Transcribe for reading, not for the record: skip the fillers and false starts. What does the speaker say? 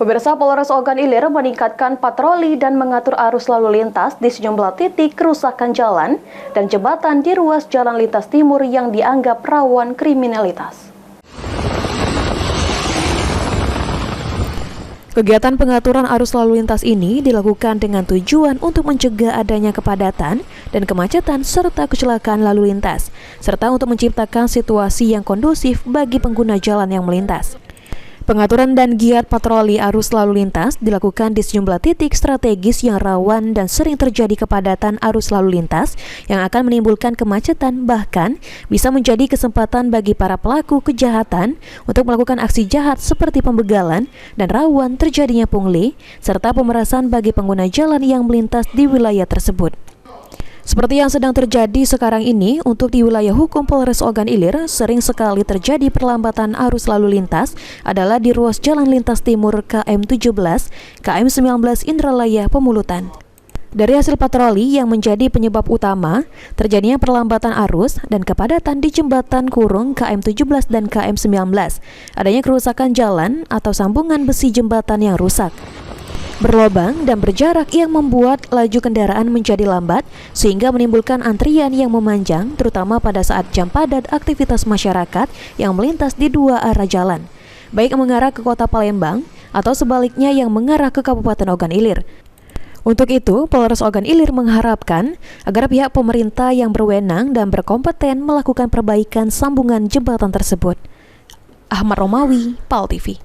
Pemirsa, Polres Ogan Ilir meningkatkan patroli dan mengatur arus lalu lintas di sejumlah titik kerusakan jalan dan jembatan di ruas jalan lintas timur yang dianggap rawan kriminalitas. Kegiatan pengaturan arus lalu lintas ini dilakukan dengan tujuan untuk mencegah adanya kepadatan dan kemacetan serta kecelakaan lalu lintas, serta untuk menciptakan situasi yang kondusif bagi pengguna jalan yang melintas. Pengaturan dan giat patroli arus lalu lintas dilakukan di sejumlah titik strategis yang rawan dan sering terjadi kepadatan arus lalu lintas yang akan menimbulkan kemacetan, bahkan bisa menjadi kesempatan bagi para pelaku kejahatan untuk melakukan aksi jahat seperti pembegalan dan rawan terjadinya pungli serta pemerasan bagi pengguna jalan yang melintas di wilayah tersebut. Seperti yang sedang terjadi sekarang ini, untuk di wilayah hukum Polres Ogan Ilir, sering sekali terjadi perlambatan arus lalu lintas adalah di ruas jalan lintas timur KM 17, KM 19 Indralaya Pemulutan. Dari hasil patroli yang menjadi penyebab utama terjadinya perlambatan arus dan kepadatan di jembatan kurung KM 17 dan KM 19, adanya kerusakan jalan atau sambungan besi jembatan yang rusak, berlobang dan berjarak yang membuat laju kendaraan menjadi lambat sehingga menimbulkan antrian yang memanjang terutama pada saat jam padat aktivitas masyarakat yang melintas di dua arah jalan, baik mengarah ke kota Palembang atau sebaliknya yang mengarah ke Kabupaten Ogan Ilir. Untuk itu, Polres Ogan Ilir mengharapkan agar pihak pemerintah yang berwenang dan berkompeten melakukan perbaikan sambungan jembatan tersebut. Ahmad Romawi, PAL TV.